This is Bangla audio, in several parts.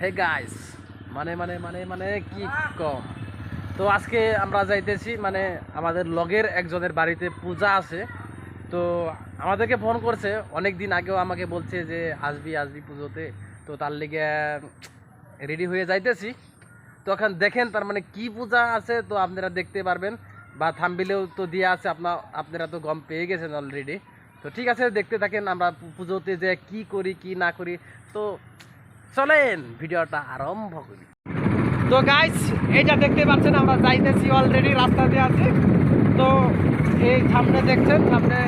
হে গাইস মানে মানে মানে মানে কি কম। তো আজকে আমরা যাইতেছি মানে আমাদের লগের একজনের বাড়িতে পূজা আছে। তো আমাদেরকে ফোন করছে, অনেক দিন আগেও আমাকে বলছে যে আসবি আসবি পুজোতে। তো তার লেগে রেডি হয়ে যাইতেছি। তো এখন দেখেন তার মানে কি পূজা আছে, তো আপনারা দেখতে পারবেন বা থাম্বনেলেও তো দিয়ে আছে, আপনারা তো গম পেয়ে গেছেন অলরেডি। তো ঠিক আছে, দেখতে থাকেন আমরা পুজোতে যে কি করি কি না করি। তো চলেন ভিডিওটা আরম্ভ করি। তো গাইস এইটা দেখতে পাচ্ছেন আমরা যাইতেছি, অলরেডি রাস্তাতে আছি। তো এই সামনে দেখছেন, সামনে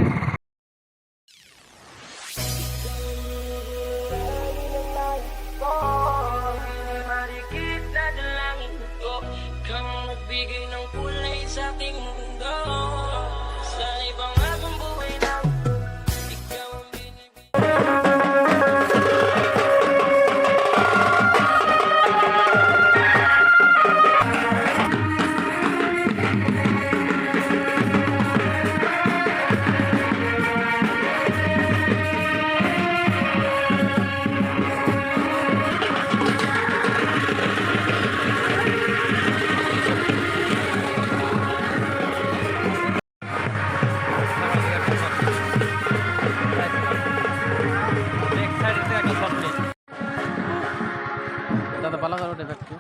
দাদা পালা করো একটু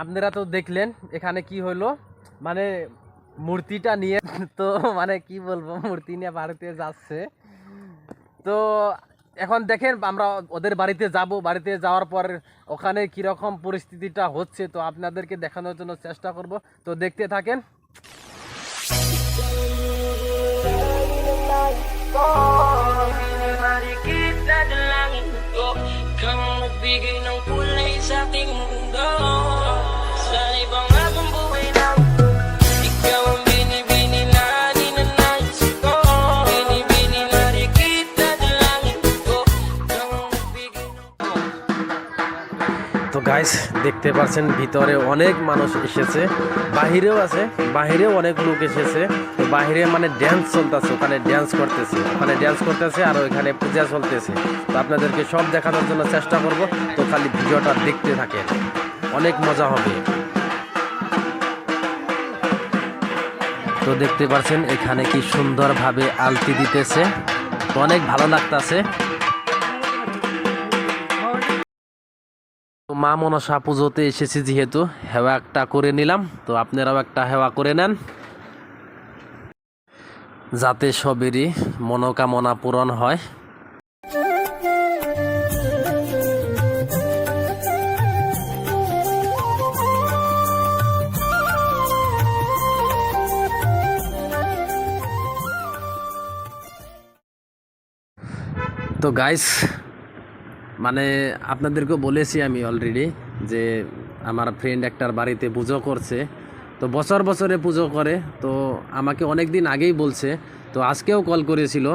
আপনারা তো দেখলেন এখানে কি হলো, মানে মূর্তিটা নিয়ে তো মানে কি বলবো, মূর্তি নিয়ে বাড়িতে যাচ্ছে। তো এখন দেখেন আমরা ওদের বাড়িতে যাব, বাড়িতে যাওয়ার পর ওখানে কীরকম পরিস্থিতিটা হচ্ছে তো আপনাদেরকে দেখানোর জন্য চেষ্টা করব। তো দেখতে থাকেন। তো গাইস দেখতে পাচ্ছেন ভিতরে অনেক মানুষ এসেছে, বাহিরেও আছে, বাহিরেও অনেক লোক এসেছে। তো বাহিরে মানে ড্যান্স চলতেছে, ওখানে ড্যান্স করতেছে আর ওইখানে পূজা চলতেছে। তো আপনাদেরকে সব দেখানোর জন্য চেষ্টা করব। তো খালি ভিডিওটা দেখতে থাকেন, অনেক মজা হবে। তো দেখতে পাচ্ছেন এখানে কি সুন্দরভাবে আলতি দিতেছে, তো অনেক ভালো লাগতেছে। তো মা মনসা পুজোতে এসেছি যেহেতু হেওয়া একটা করে নিলাম, তো আপনারাও একটা হেওয়া করে নেন যাতে সবেরই মনোকামনা পূরণ হয়। তো গাইস মানে আপনাদেরকেও বলেছি আমি অলরেডি যে আমার ফ্রেন্ড একটার বাড়িতে পুজো করছে। তো বছরে পুজো করে, তো আমাকে অনেক দিন আগেই বলছে। তো আজকেও কল করেছিল।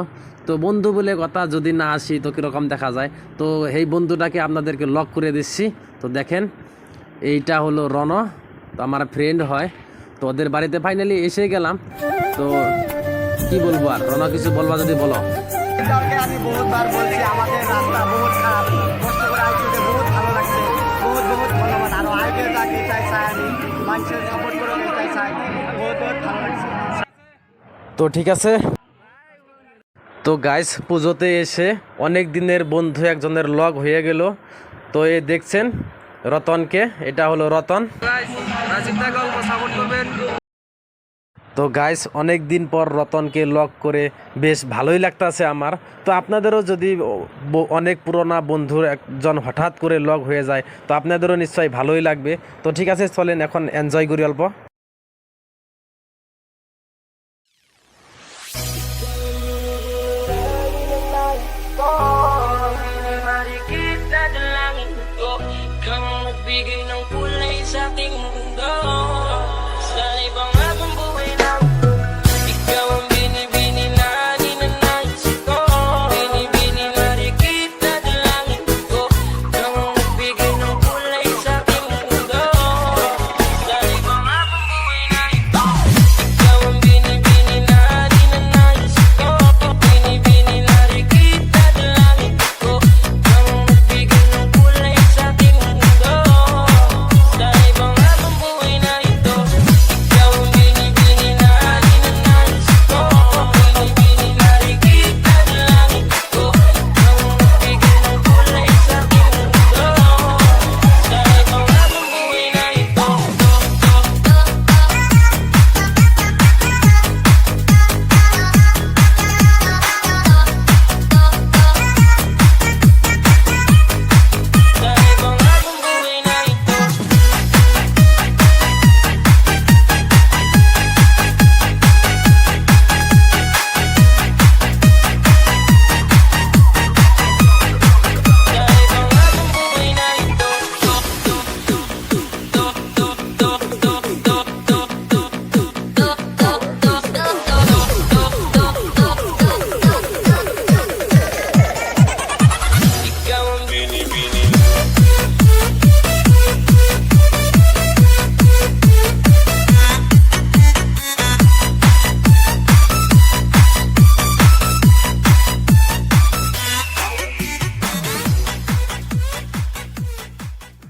তো বন্ধু বলে কথা, যদি না আসি তো কীরকম দেখা যায়। তো এই বন্ধুটাকে আপনাদেরকে লক করে দিচ্ছি। তো দেখেন এইটা হলো রণ, তো আমার ফ্রেন্ড হয়। তো ওদের বাড়িতে ফাইনালি এসে গেলাম। তো কি বলবো আর, রণ কিছু বলবা যদি বলো। আমি বহুতবার বলছি আমাদের রাস্তা বহুত খারাপ, কষ্ট করে আইছি, বহুত ভালো লাগছে, বহুত ধন্যবাদ। আরো আগে তাকে চাই আমি মানুষের সাপোর্ট করে চাই, বহুত ভালো লাগছে। তো ঠিক আছে। তো গাইস পুজোতে এসে অনেক দিনের বন্ধু একজনের লগ হয়ে গেল। তো এই দেখছেন রতনকে, এটা হলো রতন। তো গাইস অনেক দিন পর রতনকে লক করে বেশ ভালোই লাগতেছে আমার। তো আপনাদেরও যদি অনেক পুরোনো বন্ধুর একজন হঠাৎ করে লক হয়ে যায় তো আপনাদেরও নিশ্চয়ই ভালোই লাগবে। তো ঠিক আছে, চলেন এখন এনজয় করি অল্প।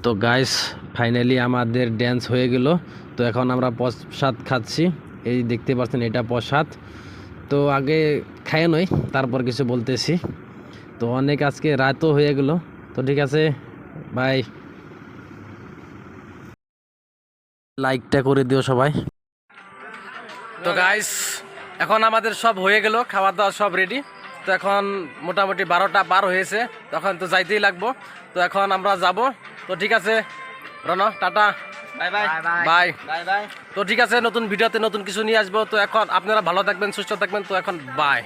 তো গাইস ফাইনালি আমাদের ড্যান্স হয়ে গেল। তো এখন আমরা প্রসাদ খাচ্ছি, এই দেখতে পাচ্ছেন এটা প্রসাদ। তো আগে খাইয়ে নই, তারপর কিছু বলতেছি। তো অনেক আজকে রাতও হয়ে গেল। তো ঠিক আছে, বাই। লাইকটা করে দিও সবাই। তো গাইস এখন আমাদের সব হয়ে গেল, খাওয়া দাওয়া সব রেডি। তো এখন মোটামুটি 12টা পার হয়েছে, তখন তো যাইতেই লাগবো। তো এখন আমরা যাব। তো ঠিক আছে Ron, tata, bye bye bye. Bye bye. তো ঠিক আছে, নতুন ভিডিওতে নতুন কিছু নিয়ে আসবো। তো এখন আপনারা ভালো থাকবেন, সুস্থ থাকবেন। তো এখন বাই।